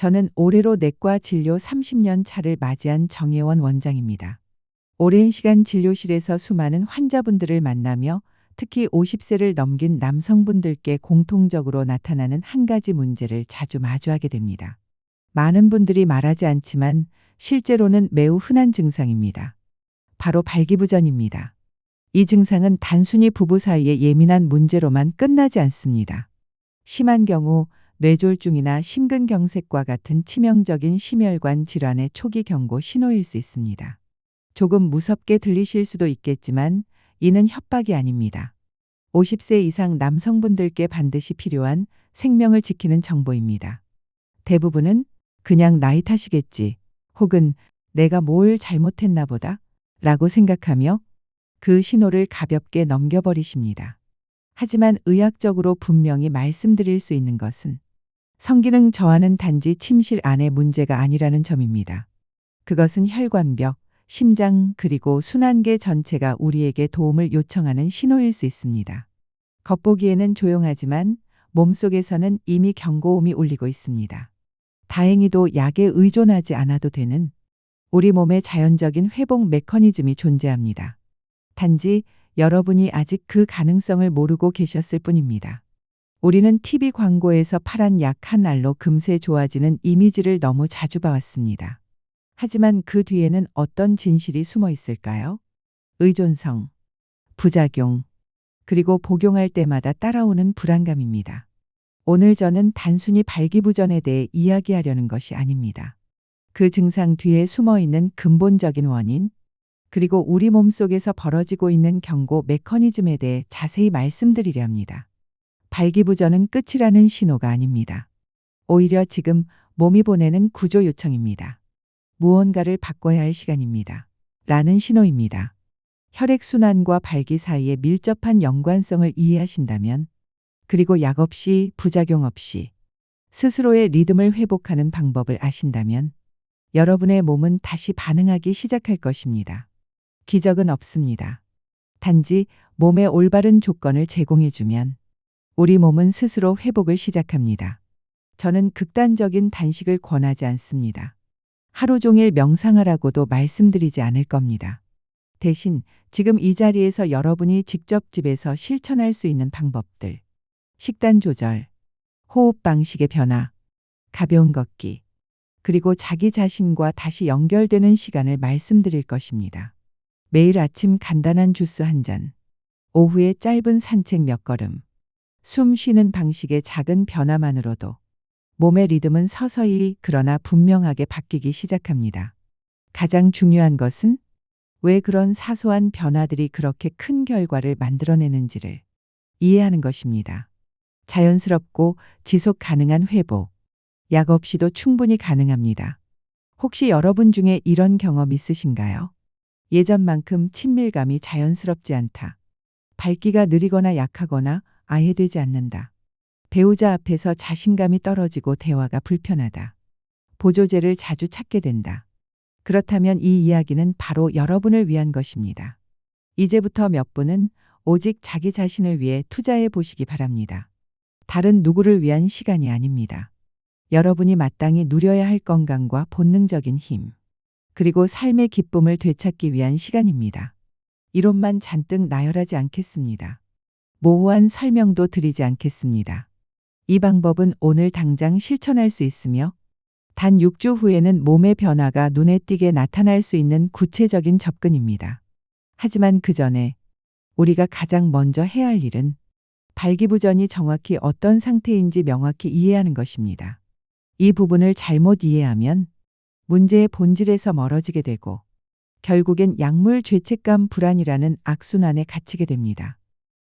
저는 올해로 내과 진료 30년 차를 맞이한 정혜원 원장입니다. 오랜 시간 진료실에서 수많은 환자분들을 만나며 특히 50세를 넘긴 남성분들께 공통적으로 나타나는 한 가지 문제를 자주 마주하게 됩니다. 많은 분들이 말하지 않지만 실제로는 매우 흔한 증상입니다. 바로 발기부전입니다. 이 증상은 단순히 부부 사이의 예민한 문제로만 끝나지 않습니다. 심한 경우 뇌졸중이나 심근경색과 같은 치명적인 심혈관 질환의 초기 경고 신호일 수 있습니다. 조금 무섭게 들리실 수도 있겠지만 이는 협박이 아닙니다. 50세 이상 남성분들께 반드시 필요한 생명을 지키는 정보입니다. 대부분은 그냥 나이 탓이겠지 혹은 내가 뭘 잘못했나 보다 라고 생각하며 그 신호를 가볍게 넘겨버리십니다. 하지만 의학적으로 분명히 말씀드릴 수 있는 것은 성기능 저하는 단지 침실 안의 문제가 아니라는 점입니다. 그것은 혈관벽, 심장 그리고 순환계 전체가 우리에게 도움을 요청하는 신호일 수 있습니다. 겉보기에는 조용하지만 몸속에서는 이미 경고음이 울리고 있습니다. 다행히도 약에 의존하지 않아도 되는 우리 몸의 자연적인 회복 메커니즘이 존재합니다. 단지 여러분이 아직 그 가능성을 모르고 계셨을 뿐입니다. 우리는 TV 광고에서 파란 약 한 알로 금세 좋아지는 이미지를 너무 자주 봐왔습니다. 하지만 그 뒤에는 어떤 진실이 숨어 있을까요? 의존성, 부작용, 그리고 복용할 때마다 따라오는 불안감입니다. 오늘 저는 단순히 발기부전에 대해 이야기하려는 것이 아닙니다. 그 증상 뒤에 숨어 있는 근본적인 원인, 그리고 우리 몸속에서 벌어지고 있는 경고 메커니즘에 대해 자세히 말씀드리려 합니다. 발기부전은 끝이라는 신호가 아닙니다. 오히려 지금 몸이 보내는 구조 요청입니다. 무언가를 바꿔야 할 시간입니다. 라는 신호입니다. 혈액순환과 발기 사이의 밀접한 연관성을 이해하신다면, 그리고 약 없이 부작용 없이 스스로의 리듬을 회복하는 방법을 아신다면, 여러분의 몸은 다시 반응하기 시작할 것입니다. 기적은 없습니다. 단지 몸에 올바른 조건을 제공해주면 우리 몸은 스스로 회복을 시작합니다. 저는 극단적인 단식을 권하지 않습니다. 하루 종일 명상하라고도 말씀드리지 않을 겁니다. 대신 지금 이 자리에서 여러분이 직접 집에서 실천할 수 있는 방법들, 식단 조절, 호흡 방식의 변화, 가벼운 걷기, 그리고 자기 자신과 다시 연결되는 시간을 말씀드릴 것입니다. 매일 아침 간단한 주스 한 잔, 오후에 짧은 산책 몇 걸음, 숨 쉬는 방식의 작은 변화만으로도 몸의 리듬은 서서히 그러나 분명하게 바뀌기 시작합니다. 가장 중요한 것은 왜 그런 사소한 변화들이 그렇게 큰 결과를 만들어내는지를 이해하는 것입니다. 자연스럽고 지속 가능한 회복, 약 없이도 충분히 가능합니다. 혹시 여러분 중에 이런 경험 있으신가요? 예전만큼 친밀감이 자연스럽지 않다. 밟기가 느리거나 약하거나 아예 되지 않는다. 배우자 앞에서 자신감이 떨어지고 대화가 불편하다. 보조제를 자주 찾게 된다. 그렇다면 이 이야기는 바로 여러분을 위한 것입니다. 이제부터 몇 분은 오직 자기 자신을 위해 투자해 보시기 바랍니다. 다른 누구를 위한 시간이 아닙니다. 여러분이 마땅히 누려야 할 건강과 본능적인 힘, 그리고 삶의 기쁨을 되찾기 위한 시간입니다. 이론만 잔뜩 나열하지 않겠습니다. 모호한 설명도 드리지 않겠습니다. 이 방법은 오늘 당장 실천할 수 있으며 단 6주 후에는 몸의 변화가 눈에 띄게 나타날 수 있는 구체적인 접근입니다. 하지만 그 전에 우리가 가장 먼저 해야 할 일은 발기부전이 정확히 어떤 상태인지 명확히 이해하는 것입니다. 이 부분을 잘못 이해하면 문제의 본질에서 멀어지게 되고 결국엔 약물 죄책감 불안이라는 악순환에 갇히게 됩니다.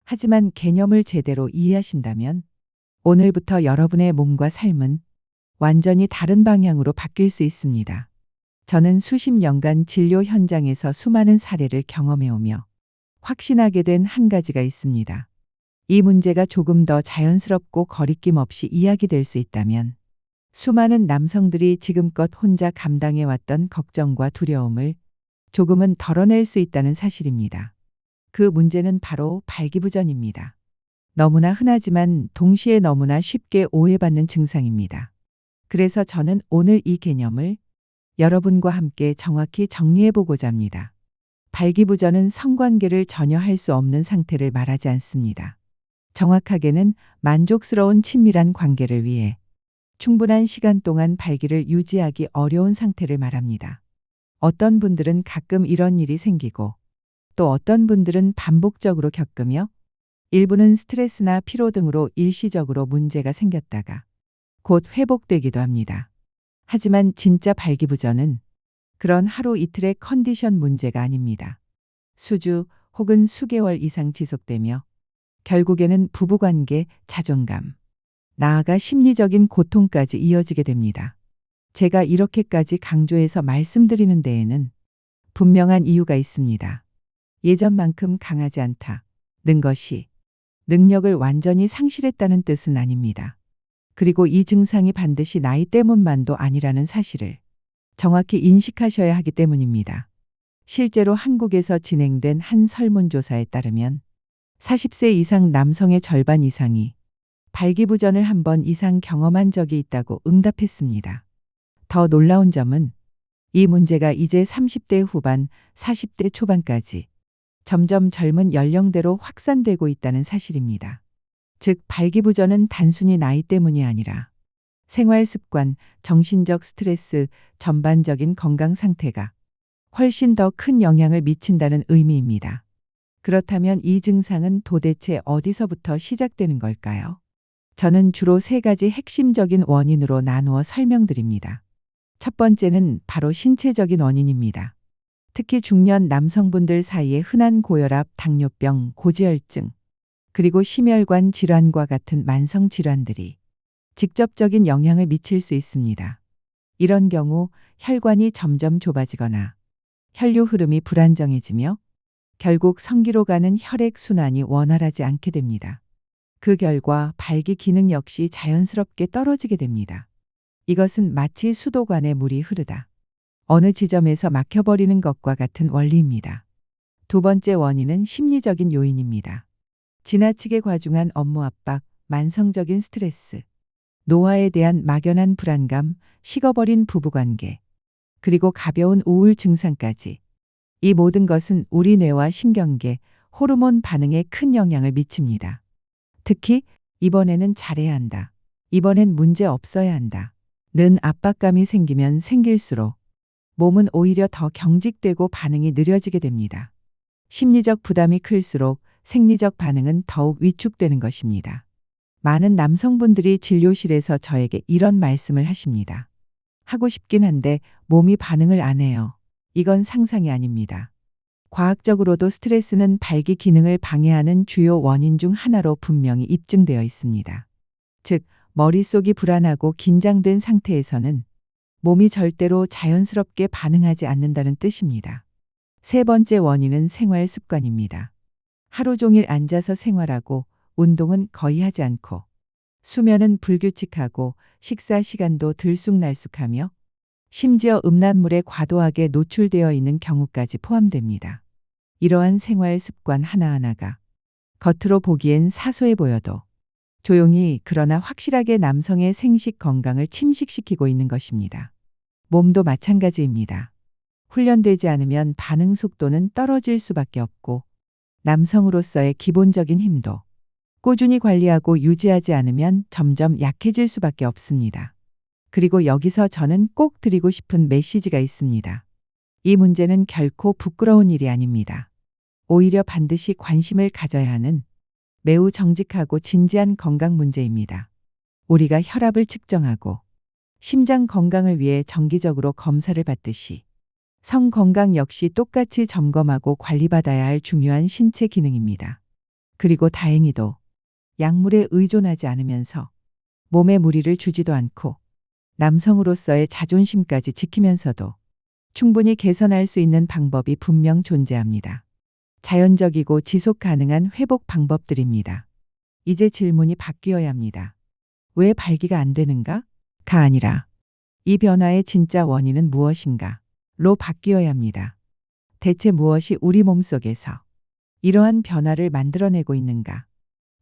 하지만 개념을 제대로 이해하신다면 오늘부터 여러분의 몸과 삶은 완전히 다른 방향으로 바뀔 수 있습니다. 저는 수십 년간 진료 현장에서 수많은 사례를 경험해오며 확신하게 된 한 가지가 있습니다. 이 문제가 조금 더 자연스럽고 거리낌 없이 이야기될 수 있다면 수많은 남성들이 지금껏 혼자 감당해왔던 걱정과 두려움을 조금은 덜어낼 수 있다는 사실입니다. 그 문제는 바로 발기부전입니다. 너무나 흔하지만 동시에 너무나 쉽게 오해받는 증상입니다. 그래서 저는 오늘 이 개념을 여러분과 함께 정확히 정리해 보고자 합니다. 발기부전은 성관계를 전혀 할 수 없는 상태를 말하지 않습니다. 정확하게는 만족스러운 친밀한 관계를 위해 충분한 시간 동안 발기를 유지하기 어려운 상태를 말합니다. 어떤 분들은 가끔 이런 일이 생기고 또 어떤 분들은 반복적으로 겪으며 일부는 스트레스나 피로 등으로 일시적으로 문제가 생겼다가 곧 회복되기도 합니다. 하지만 진짜 발기부전은 그런 하루 이틀의 컨디션 문제가 아닙니다. 수주 혹은 수개월 이상 지속되며 결국에는 부부관계, 자존감, 나아가 심리적인 고통까지 이어지게 됩니다. 제가 이렇게까지 강조해서 말씀드리는 데에는 분명한 이유가 있습니다. 예전만큼 강하지 않다는 것이 능력을 완전히 상실했다는 뜻은 아닙니다. 그리고 이 증상이 반드시 나이 때문만도 아니라는 사실을 정확히 인식하셔야 하기 때문입니다. 실제로 한국에서 진행된 한 설문조사에 따르면 40세 이상 남성의 절반 이상이 발기부전을 한 번 이상 경험한 적이 있다고 응답했습니다. 더 놀라운 점은 이 문제가 이제 30대 후반, 40대 초반까지 점점 젊은 연령대로 확산되고 있다는 사실입니다. 즉, 발기부전은 단순히 나이 때문이 아니라 생활 습관, 정신적 스트레스, 전반적인 건강 상태가 훨씬 더 큰 영향을 미친다는 의미입니다. 그렇다면 이 증상은 도대체 어디서부터 시작되는 걸까요? 저는 주로 세 가지 핵심적인 원인으로 나누어 설명드립니다. 첫 번째는 바로 신체적인 원인입니다. 특히 중년 남성분들 사이에 흔한 고혈압, 당뇨병, 고지혈증, 그리고 심혈관 질환과 같은 만성 질환들이 직접적인 영향을 미칠 수 있습니다. 이런 경우 혈관이 점점 좁아지거나 혈류 흐름이 불안정해지며 결국 성기로 가는 혈액 순환이 원활하지 않게 됩니다. 그 결과 발기 기능 역시 자연스럽게 떨어지게 됩니다. 이것은 마치 수도관에 물이 흐르다 어느 지점에서 막혀버리는 것과 같은 원리입니다. 두 번째 원인은 심리적인 요인입니다. 지나치게 과중한 업무 압박, 만성적인 스트레스, 노화에 대한 막연한 불안감, 식어버린 부부관계, 그리고 가벼운 우울 증상까지 이 모든 것은 우리 뇌와 신경계, 호르몬 반응에 큰 영향을 미칩니다. 특히 이번에는 잘해야 한다, 이번엔 문제 없어야 한다 는 압박감이 생기면 생길수록 몸은 오히려 더 경직되고 반응이 느려지게 됩니다. 심리적 부담이 클수록 생리적 반응은 더욱 위축되는 것입니다. 많은 남성분들이 진료실에서 저에게 이런 말씀을 하십니다. 하고 싶긴 한데 몸이 반응을 안 해요. 이건 상상이 아닙니다. 과학적으로도 스트레스는 발기 기능을 방해하는 주요 원인 중 하나로 분명히 입증되어 있습니다. 즉, 머릿속이 불안하고 긴장된 상태에서는 몸이 절대로 자연스럽게 반응하지 않는다는 뜻입니다. 세 번째 원인은 생활 습관입니다. 하루 종일 앉아서 생활하고 운동은 거의 하지 않고 수면은 불규칙하고 식사 시간도 들쑥날쑥하며 심지어 음란물에 과도하게 노출되어 있는 경우까지 포함됩니다. 이러한 생활 습관 하나하나가 겉으로 보기엔 사소해 보여도 조용히 그러나 확실하게 남성의 생식 건강을 침식시키고 있는 것입니다. 몸도 마찬가지입니다. 훈련되지 않으면 반응 속도는 떨어질 수밖에 없고 남성으로서의 기본적인 힘도 꾸준히 관리하고 유지하지 않으면 점점 약해질 수밖에 없습니다. 그리고 여기서 저는 꼭 드리고 싶은 메시지가 있습니다. 이 문제는 결코 부끄러운 일이 아닙니다. 오히려 반드시 관심을 가져야 하는 매우 정직하고 진지한 건강 문제입니다. 우리가 혈압을 측정하고 심장 건강을 위해 정기적으로 검사를 받듯이 성 건강 역시 똑같이 점검하고 관리받아야 할 중요한 신체 기능입니다. 그리고 다행히도 약물에 의존하지 않으면서 몸에 무리를 주지도 않고 남성으로서의 자존심까지 지키면서도 충분히 개선할 수 있는 방법이 분명 존재합니다. 자연적이고 지속 가능한 회복 방법들입니다. 이제 질문이 바뀌어야 합니다. 왜 발기가 안 되는가? 가 아니라 이 변화의 진짜 원인은 무엇인가? 로 바뀌어야 합니다. 대체 무엇이 우리 몸속에서 이러한 변화를 만들어내고 있는가?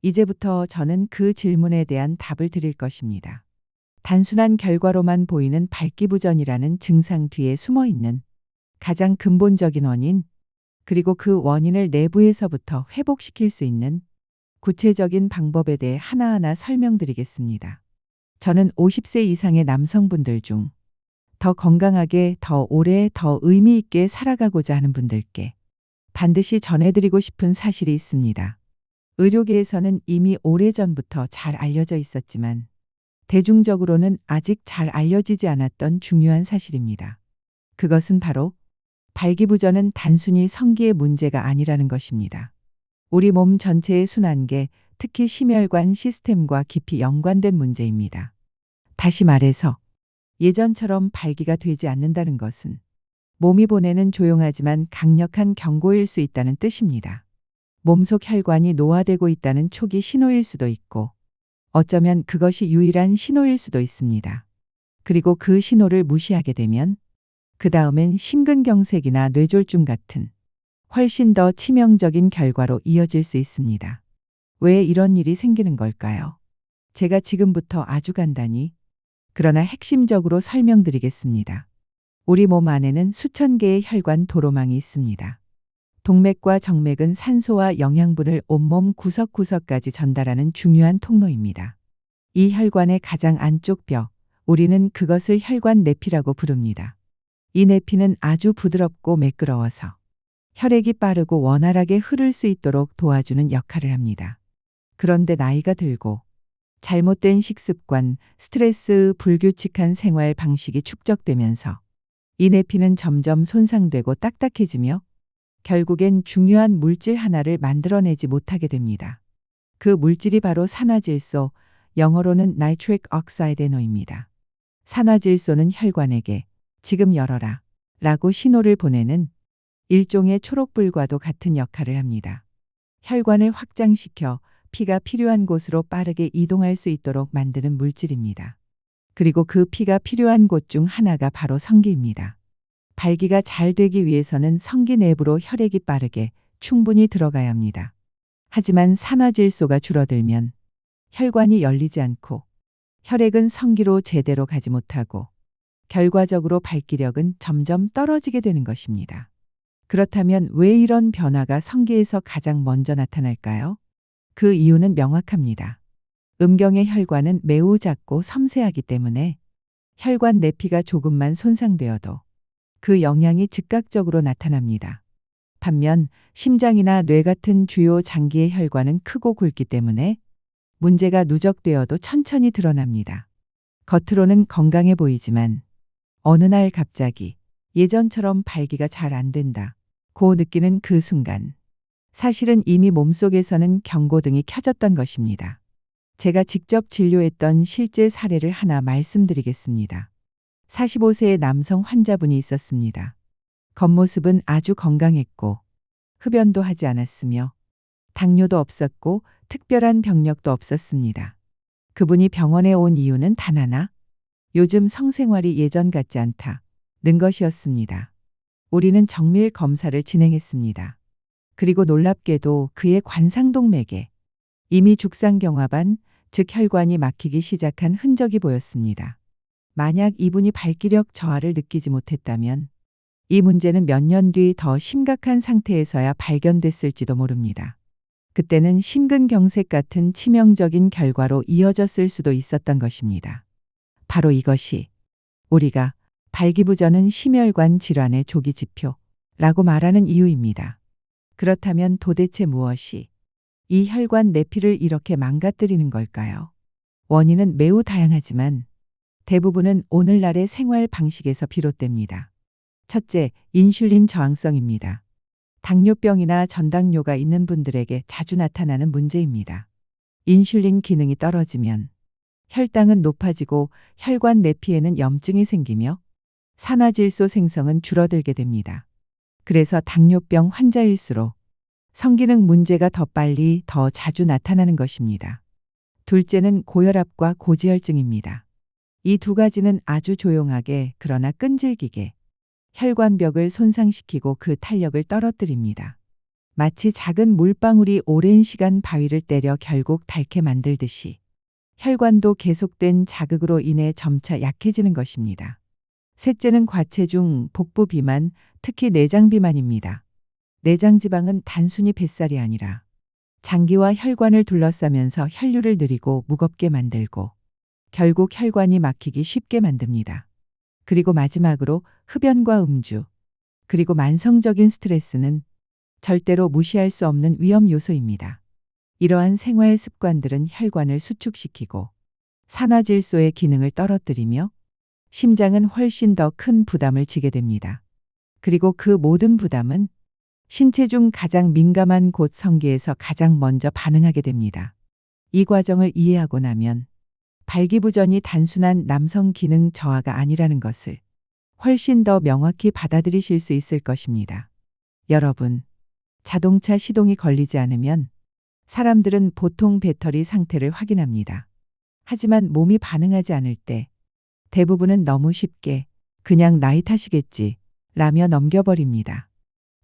이제부터 저는 그 질문에 대한 답을 드릴 것입니다. 단순한 결과로만 보이는 발기부전이라는 증상 뒤에 숨어 있는 가장 근본적인 원인, 그리고 그 원인을 내부에서부터 회복시킬 수 있는 구체적인 방법에 대해 하나하나 설명드리겠습니다. 저는 50세 이상의 남성분들 중 더 건강하게, 더 오래, 더 의미 있게 살아가고자 하는 분들께 반드시 전해드리고 싶은 사실이 있습니다. 의료계에서는 이미 오래전부터 잘 알려져 있었지만 대중적으로는 아직 잘 알려지지 않았던 중요한 사실입니다. 그것은 바로 발기부전은 단순히 성기의 문제가 아니라는 것입니다. 우리 몸 전체의 순환계, 특히 심혈관 시스템과 깊이 연관된 문제입니다. 다시 말해서 예전처럼 발기가 되지 않는다는 것은 몸이 보내는 조용하지만 강력한 경고일 수 있다는 뜻입니다. 몸속 혈관이 노화되고 있다는 초기 신호일 수도 있고 어쩌면 그것이 유일한 신호일 수도 있습니다. 그리고 그 신호를 무시하게 되면 그 다음엔 심근경색이나 뇌졸중 같은 훨씬 더 치명적인 결과로 이어질 수 있습니다. 왜 이런 일이 생기는 걸까요? 제가 지금부터 아주 간단히 그러나 핵심적으로 설명드리겠습니다. 우리 몸 안에는 수천 개의 혈관 도로망이 있습니다. 동맥과 정맥은 산소와 영양분을 온몸 구석구석까지 전달하는 중요한 통로입니다. 이 혈관의 가장 안쪽 벽, 우리는 그것을 혈관 내피라고 부릅니다. 이 내피는 아주 부드럽고 매끄러워서 혈액이 빠르고 원활하게 흐를 수 있도록 도와주는 역할을 합니다. 그런데 나이가 들고 잘못된 식습관, 스트레스, 불규칙한 생활 방식이 축적되면서 이 내피는 점점 손상되고 딱딱해지며 결국엔 중요한 물질 하나를 만들어내지 못하게 됩니다. 그 물질이 바로 산화질소, 영어로는 나이트릭 억사이드노입니다. 산화질소는 혈관에게 지금 열어라 라고 신호를 보내는 일종의 초록불과도 같은 역할을 합니다. 혈관을 확장시켜 피가 필요한 곳으로 빠르게 이동할 수 있도록 만드는 물질입니다. 그리고 그 피가 필요한 곳 중 하나가 바로 성기입니다. 발기가 잘 되기 위해서는 성기 내부로 혈액이 빠르게 충분히 들어가야 합니다. 하지만 산화질소가 줄어들면 혈관이 열리지 않고 혈액은 성기로 제대로 가지 못하고 결과적으로 발기력은 점점 떨어지게 되는 것입니다. 그렇다면 왜 이런 변화가 성기에서 가장 먼저 나타날까요? 그 이유는 명확합니다. 음경의 혈관은 매우 작고 섬세하기 때문에 혈관 내피가 조금만 손상되어도 그 영향이 즉각적으로 나타납니다. 반면 심장이나 뇌 같은 주요 장기의 혈관은 크고 굵기 때문에 문제가 누적되어도 천천히 드러납니다. 겉으로는 건강해 보이지만 어느 날 갑자기 예전처럼 발기가 잘 안 된다 고 느끼는 그 순간 사실은 이미 몸속에서는 경고등이 켜졌던 것입니다. 제가 직접 진료했던 실제 사례를 하나 말씀드리겠습니다. 45세의 남성 환자분이 있었습니다. 겉모습은 아주 건강했고 흡연도 하지 않았으며 당뇨도 없었고 특별한 병력도 없었습니다. 그분이 병원에 온 이유는 단 하나, 요즘 성생활이 예전 같지 않다는 것이었습니다. 우리는 정밀 검사를 진행했습니다. 그리고 놀랍게도 그의 관상동맥에 이미 죽상경화반, 즉 혈관이 막히기 시작한 흔적이 보였습니다. 만약 이분이 발기력 저하를 느끼지 못했다면 이 문제는 몇 년 뒤 더 심각한 상태에서야 발견됐을지도 모릅니다. 그때는 심근경색 같은 치명적인 결과로 이어졌을 수도 있었던 것입니다. 바로 이것이 우리가 발기부전은 심혈관 질환의 조기 지표라고 말하는 이유입니다. 그렇다면 도대체 무엇이 이 혈관 내피를 이렇게 망가뜨리는 걸까요? 원인은 매우 다양하지만 대부분은 오늘날의 생활 방식에서 비롯됩니다. 첫째, 인슐린 저항성입니다. 당뇨병이나 전당뇨가 있는 분들에게 자주 나타나는 문제입니다. 인슐린 기능이 떨어지면 혈당은 높아지고 혈관 내피에는 염증이 생기며 산화질소 생성은 줄어들게 됩니다. 그래서 당뇨병 환자일수록 성기능 문제가 더 빨리 더 자주 나타나는 것입니다. 둘째는 고혈압과 고지혈증입니다. 이 두 가지는 아주 조용하게 그러나 끈질기게 혈관벽을 손상시키고 그 탄력을 떨어뜨립니다. 마치 작은 물방울이 오랜 시간 바위를 때려 결국 닳게 만들듯이 혈관도 계속된 자극으로 인해 점차 약해지는 것입니다. 셋째는 과체중, 복부 비만, 특히 내장 비만입니다. 내장 지방은 단순히 뱃살이 아니라 장기와 혈관을 둘러싸면서 혈류를 느리고 무겁게 만들고 결국 혈관이 막히기 쉽게 만듭니다. 그리고 마지막으로 흡연과 음주, 그리고 만성적인 스트레스는 절대로 무시할 수 없는 위험 요소입니다. 이러한 생활 습관들은 혈관을 수축시키고 산화질소의 기능을 떨어뜨리며 심장은 훨씬 더 큰 부담을 지게 됩니다. 그리고 그 모든 부담은 신체 중 가장 민감한 곳 성기에서 가장 먼저 반응하게 됩니다. 이 과정을 이해하고 나면 발기부전이 단순한 남성 기능 저하가 아니라는 것을 훨씬 더 명확히 받아들이실 수 있을 것입니다. 여러분, 자동차 시동이 걸리지 않으면 사람들은 보통 배터리 상태를 확인합니다. 하지만 몸이 반응하지 않을 때 대부분은 너무 쉽게 그냥 나이 탓이겠지 라며 넘겨버립니다.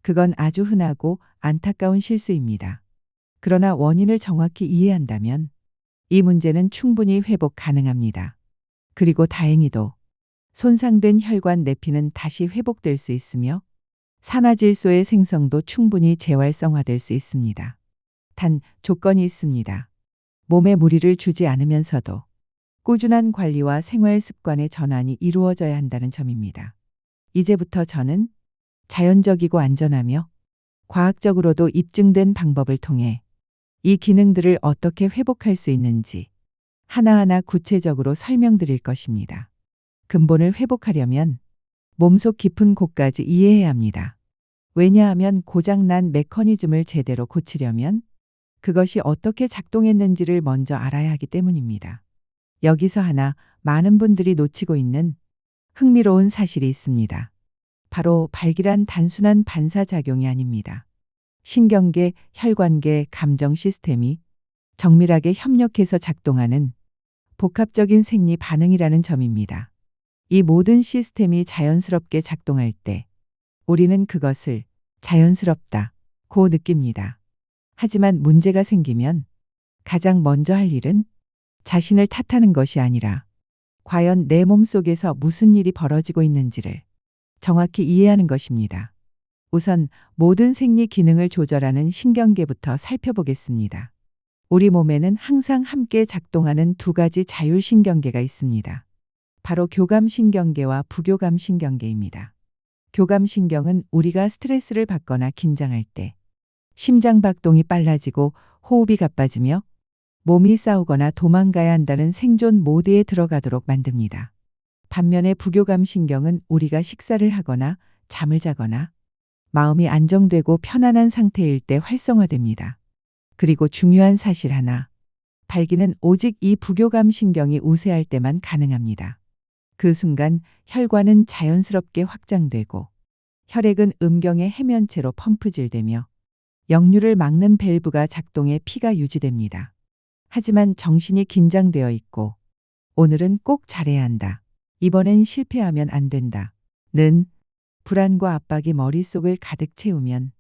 그건 아주 흔하고 안타까운 실수입니다. 그러나 원인을 정확히 이해한다면 이 문제는 충분히 회복 가능합니다. 그리고 다행히도 손상된 혈관 내피는 다시 회복될 수 있으며 산화질소의 생성도 충분히 재활성화될 수 있습니다. 단 조건이 있습니다. 몸에 무리를 주지 않으면서도 꾸준한 관리와 생활 습관의 전환이 이루어져야 한다는 점입니다. 이제부터 저는 자연적이고 안전하며 과학적으로도 입증된 방법을 통해 이 기능들을 어떻게 회복할 수 있는지 하나하나 구체적으로 설명드릴 것입니다. 근본을 회복하려면 몸속 깊은 곳까지 이해해야 합니다. 왜냐하면 고장난 메커니즘을 제대로 고치려면 그것이 어떻게 작동했는지를 먼저 알아야 하기 때문입니다. 여기서 하나 많은 분들이 놓치고 있는 흥미로운 사실이 있습니다. 바로 발기란 단순한 반사작용이 아닙니다. 신경계, 혈관계, 감정 시스템이 정밀하게 협력해서 작동하는 복합적인 생리 반응이라는 점입니다. 이 모든 시스템이 자연스럽게 작동할 때 우리는 그것을 자연스럽다고 느낍니다. 하지만 문제가 생기면 가장 먼저 할 일은 자신을 탓하는 것이 아니라 과연 내 몸속에서 무슨 일이 벌어지고 있는지를 정확히 이해하는 것입니다. 우선 모든 생리 기능을 조절하는 신경계부터 살펴보겠습니다. 우리 몸에는 항상 함께 작동하는 두 가지 자율신경계가 있습니다. 바로 교감신경계와 부교감신경계입니다. 교감신경은 우리가 스트레스를 받거나 긴장할 때 심장 박동이 빨라지고 호흡이 가빠지며 몸이 싸우거나 도망가야 한다는 생존 모드에 들어가도록 만듭니다. 반면에 부교감신경은 우리가 식사를 하거나 잠을 자거나 마음이 안정되고 편안한 상태일 때 활성화됩니다. 그리고 중요한 사실 하나, 발기는 오직 이 부교감신경이 우세할 때만 가능합니다. 그 순간 혈관은 자연스럽게 확장되고 혈액은 음경의 해면체로 펌프질되며 역류를 막는 밸브가 작동해 피가 유지됩니다. 하지만 정신이 긴장되어 있고 오늘은 꼭 잘해야 한다. 이번엔 실패하면 안 된다. 는 불안과 압박이 머릿속을 가득 채우면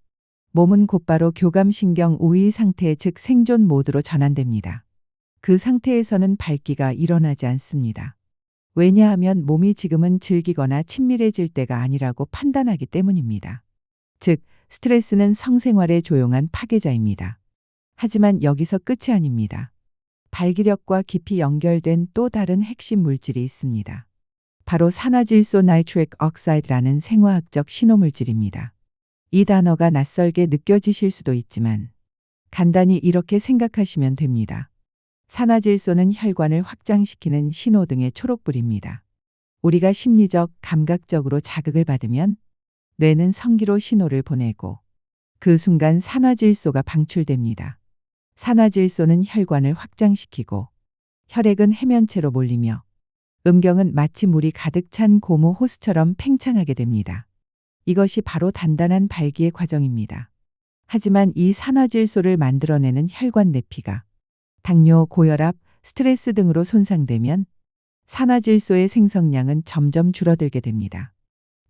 몸은 곧바로 교감신경 우위 상태 즉 생존 모드로 전환됩니다. 그 상태에서는 발기가 일어나지 않습니다. 왜냐하면 몸이 지금은 즐기거나 친밀해질 때가 아니라고 판단하기 때문입니다. 즉 스트레스는 성생활의 조용한 파괴자입니다. 하지만 여기서 끝이 아닙니다. 발기력과 깊이 연결된 또 다른 핵심 물질이 있습니다. 바로 산화질소 나이트릭 억사이드라는 생화학적 신호물질입니다. 이 단어가 낯설게 느껴지실 수도 있지만 간단히 이렇게 생각하시면 됩니다. 산화질소는 혈관을 확장시키는 신호등의 초록불입니다. 우리가 심리적, 감각적으로 자극을 받으면 뇌는 성기로 신호를 보내고 그 순간 산화질소가 방출됩니다. 산화질소는 혈관을 확장시키고 혈액은 해면체로 몰리며 음경은 마치 물이 가득 찬 고무 호스처럼 팽창하게 됩니다. 이것이 바로 단단한 발기의 과정입니다. 하지만 이 산화질소를 만들어내는 혈관 내피가 당뇨, 고혈압, 스트레스 등으로 손상되면 산화질소의 생성량은 점점 줄어들게 됩니다.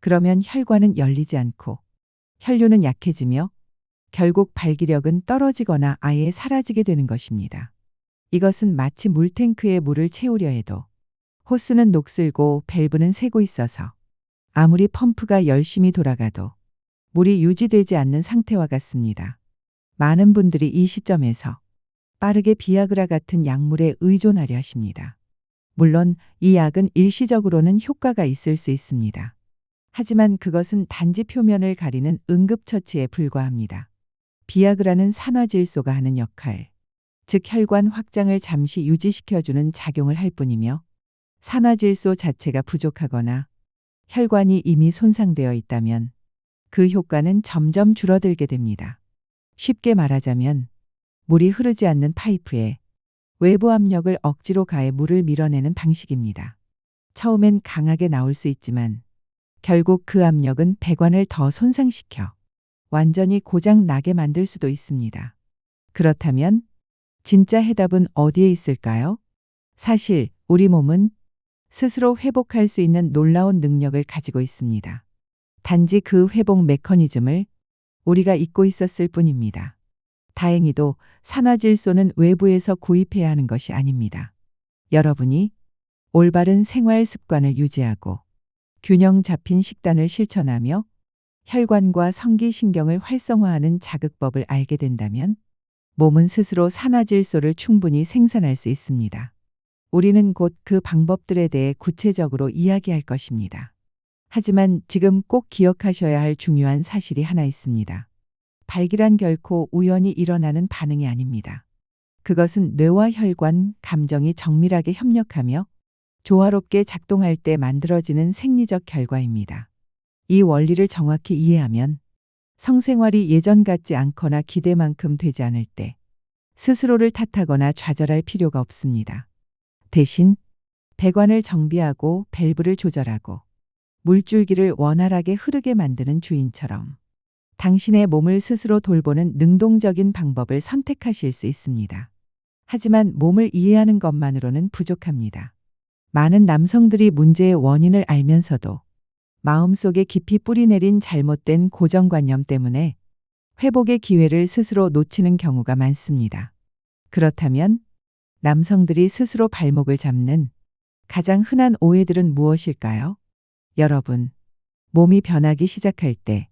그러면 혈관은 열리지 않고 혈류는 약해지며 결국 발기력은 떨어지거나 아예 사라지게 되는 것입니다. 이것은 마치 물탱크에 물을 채우려 해도 호스는 녹슬고 밸브는 새고 있어서 아무리 펌프가 열심히 돌아가도 물이 유지되지 않는 상태와 같습니다. 많은 분들이 이 시점에서 빠르게 비아그라 같은 약물에 의존하려 하십니다. 물론 이 약은 일시적으로는 효과가 있을 수 있습니다. 하지만 그것은 단지 표면을 가리는 응급처치에 불과합니다. 비아그라는 산화질소가 하는 역할, 즉 혈관 확장을 잠시 유지시켜주는 작용을 할 뿐이며 산화질소 자체가 부족하거나 혈관이 이미 손상되어 있다면 그 효과는 점점 줄어들게 됩니다. 쉽게 말하자면 물이 흐르지 않는 파이프에 외부 압력을 억지로 가해 물을 밀어내는 방식입니다. 처음엔 강하게 나올 수 있지만 결국 그 압력은 배관을 더 손상시켜 완전히 고장 나게 만들 수도 있습니다. 그렇다면 진짜 해답은 어디에 있을까요? 사실 우리 몸은 스스로 회복할 수 있는 놀라운 능력을 가지고 있습니다. 단지 그 회복 메커니즘을 우리가 잊고 있었을 뿐입니다. 다행히도 산화질소는 외부에서 구입해야 하는 것이 아닙니다. 여러분이 올바른 생활 습관을 유지하고 균형 잡힌 식단을 실천하며 혈관과 성기신경을 활성화하는 자극법을 알게 된다면 몸은 스스로 산화질소를 충분히 생산할 수 있습니다. 우리는 곧 그 방법들에 대해 구체적으로 이야기할 것입니다. 하지만 지금 꼭 기억하셔야 할 중요한 사실이 하나 있습니다. 발기란 결코 우연히 일어나는 반응이 아닙니다. 그것은 뇌와 혈관, 감정이 정밀하게 협력하며 조화롭게 작동할 때 만들어지는 생리적 결과입니다. 이 원리를 정확히 이해하면 성생활이 예전 같지 않거나 기대만큼 되지 않을 때 스스로를 탓하거나 좌절할 필요가 없습니다. 대신 배관을 정비하고 밸브를 조절하고 물줄기를 원활하게 흐르게 만드는 주인처럼 당신의 몸을 스스로 돌보는 능동적인 방법을 선택하실 수 있습니다. 하지만 몸을 이해하는 것만으로는 부족합니다. 많은 남성들이 문제의 원인을 알면서도 마음속에 깊이 뿌리내린 잘못된 고정관념 때문에 회복의 기회를 스스로 놓치는 경우가 많습니다. 그렇다면 남성들이 스스로 발목을 잡는 가장 흔한 오해들은 무엇일까요? 여러분, 몸이 변하기 시작할 때,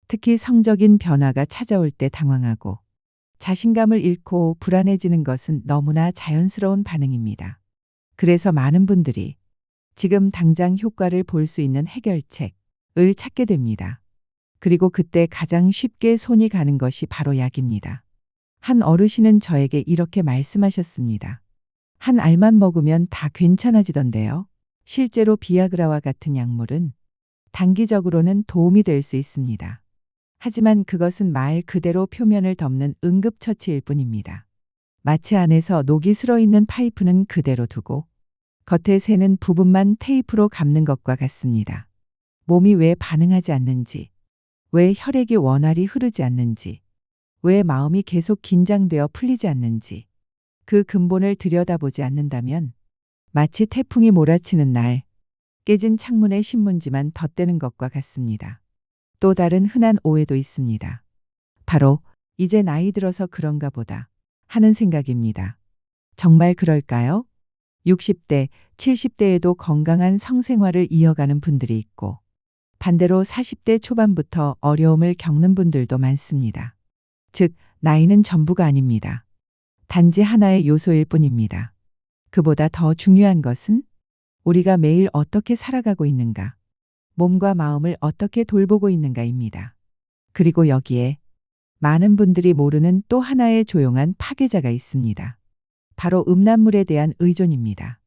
특히 성적인 변화가 찾아올 때 당황하고 자신감을 잃고 불안해지는 것은 너무나 자연스러운 반응입니다. 그래서 많은 분들이 지금 당장 효과를 볼 수 있는 해결책을 찾게 됩니다. 그리고 그때 가장 쉽게 손이 가는 것이 바로 약입니다. 한 어르신은 저에게 이렇게 말씀하셨습니다. 한 알만 먹으면 다 괜찮아지던데요. 실제로 비아그라와 같은 약물은 단기적으로는 도움이 될 수 있습니다. 하지만 그것은 말 그대로 표면을 덮는 응급처치일 뿐입니다. 마취 안에서 녹이 슬어있는 파이프는 그대로 두고 겉에 새는 부분만 테이프로 감는 것과 같습니다. 몸이 왜 반응하지 않는지, 왜 혈액이 원활히 흐르지 않는지, 왜 마음이 계속 긴장되어 풀리지 않는지, 그 근본을 들여다보지 않는다면 마치 태풍이 몰아치는 날 깨진 창문에 신문지만 덧대는 것과 같습니다. 또 다른 흔한 오해도 있습니다. 바로 이제 나이 들어서 그런가 보다 하는 생각입니다. 정말 그럴까요? 60대, 70대에도 건강한 성생활을 이어가는 분들이 있고 반대로 40대 초반부터 어려움을 겪는 분들도 많습니다. 즉, 나이는 전부가 아닙니다. 단지 하나의 요소일 뿐입니다. 그보다 더 중요한 것은 우리가 매일 어떻게 살아가고 있는가, 몸과 마음을 어떻게 돌보고 있는가입니다. 그리고 여기에 많은 분들이 모르는 또 하나의 조용한 파괴자가 있습니다. 바로 음란물에 대한 의존입니다.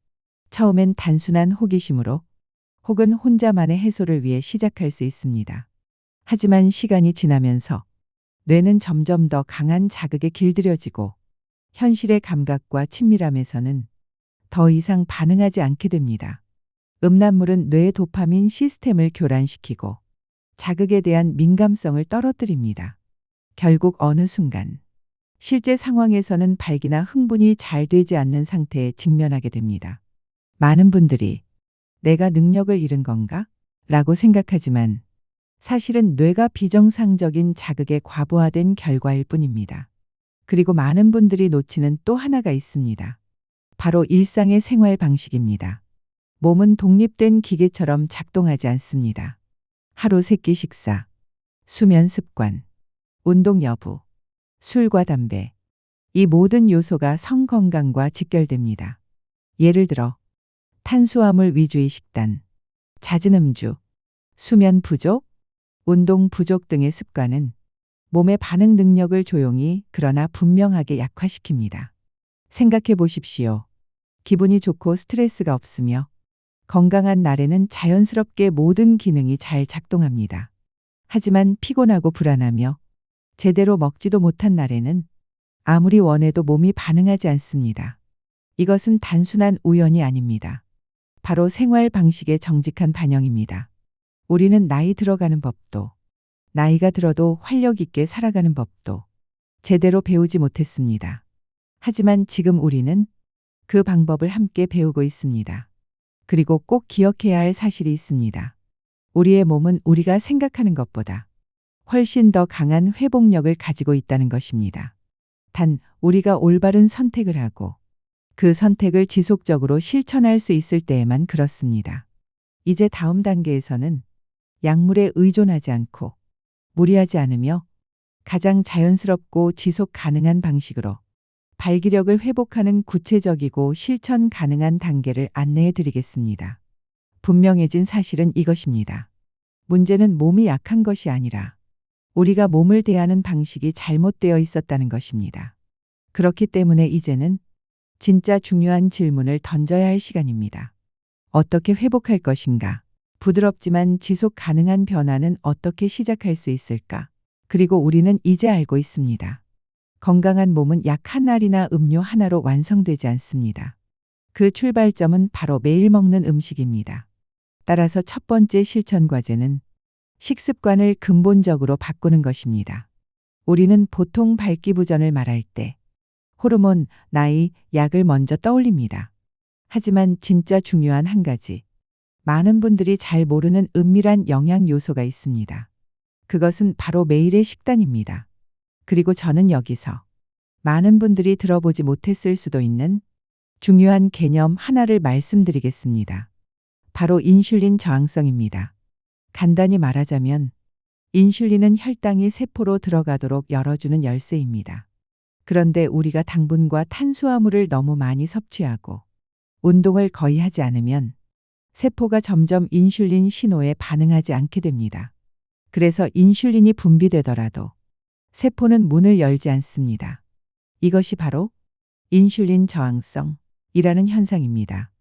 처음엔 단순한 호기심으로 혹은 혼자만의 해소를 위해 시작할 수 있습니다. 하지만 시간이 지나면서 뇌는 점점 더 강한 자극에 길들여지고 현실의 감각과 친밀함에서는 더 이상 반응하지 않게 됩니다. 음란물은 뇌의 도파민 시스템을 교란시키고 자극에 대한 민감성을 떨어뜨립니다. 결국 어느 순간 실제 상황에서는 발기나 흥분이 잘 되지 않는 상태에 직면하게 됩니다. 많은 분들이 내가 능력을 잃은 건가? 라고 생각하지만 사실은 뇌가 비정상적인 자극에 과부하된 결과일 뿐입니다. 그리고 많은 분들이 놓치는 또 하나가 있습니다. 바로 일상의 생활 방식입니다. 몸은 독립된 기계처럼 작동하지 않습니다. 하루 3끼 식사, 수면 습관, 운동 여부, 술과 담배. 이 모든 요소가 성 건강과 직결됩니다. 예를 들어 탄수화물 위주의 식단, 잦은 음주, 수면 부족, 운동 부족 등의 습관은 몸의 반응 능력을 조용히 그러나 분명하게 약화시킵니다. 생각해 보십시오. 기분이 좋고 스트레스가 없으며 건강한 날에는 자연스럽게 모든 기능이 잘 작동합니다. 하지만 피곤하고 불안하며 제대로 먹지도 못한 날에는 아무리 원해도 몸이 반응하지 않습니다. 이것은 단순한 우연이 아닙니다. 바로 생활 방식의 정직한 반영입니다. 우리는 나이 들어가는 법도, 나이가 들어도 활력 있게 살아가는 법도 제대로 배우지 못했습니다. 하지만 지금 우리는 그 방법을 함께 배우고 있습니다. 그리고 꼭 기억해야 할 사실이 있습니다. 우리의 몸은 우리가 생각하는 것보다 훨씬 더 강한 회복력을 가지고 있다는 것입니다. 단, 우리가 올바른 선택을 하고 그 선택을 지속적으로 실천할 수 있을 때에만 그렇습니다. 이제 다음 단계에서는 약물에 의존하지 않고 무리하지 않으며 가장 자연스럽고 지속 가능한 방식으로 발기력을 회복하는 구체적이고 실천 가능한 단계를 안내해 드리겠습니다. 분명해진 사실은 이것입니다. 문제는 몸이 약한 것이 아니라 우리가 몸을 대하는 방식이 잘못되어 있었다는 것입니다. 그렇기 때문에 이제는 진짜 중요한 질문을 던져야 할 시간입니다. 어떻게 회복할 것인가? 부드럽지만 지속 가능한 변화는 어떻게 시작할 수 있을까? 그리고 우리는 이제 알고 있습니다. 건강한 몸은 약 한 알이나 음료 하나로 완성되지 않습니다. 그 출발점은 바로 매일 먹는 음식입니다. 따라서 첫 번째 실천 과제는 식습관을 근본적으로 바꾸는 것입니다. 우리는 보통 발기부전을 말할 때 호르몬, 나이, 약을 먼저 떠올립니다. 하지만 진짜 중요한 한 가지, 많은 분들이 잘 모르는 은밀한 영양 요소가 있습니다. 그것은 바로 매일의 식단입니다. 그리고 저는 여기서 많은 분들이 들어보지 못했을 수도 있는 중요한 개념 하나를 말씀드리겠습니다. 바로 인슐린 저항성입니다. 간단히 말하자면 인슐린은 혈당이 세포로 들어가도록 열어주는 열쇠입니다. 그런데 우리가 당분과 탄수화물을 너무 많이 섭취하고 운동을 거의 하지 않으면 세포가 점점 인슐린 신호에 반응하지 않게 됩니다. 그래서 인슐린이 분비되더라도 세포는 문을 열지 않습니다. 이것이 바로 인슐린 저항성이라는 현상입니다.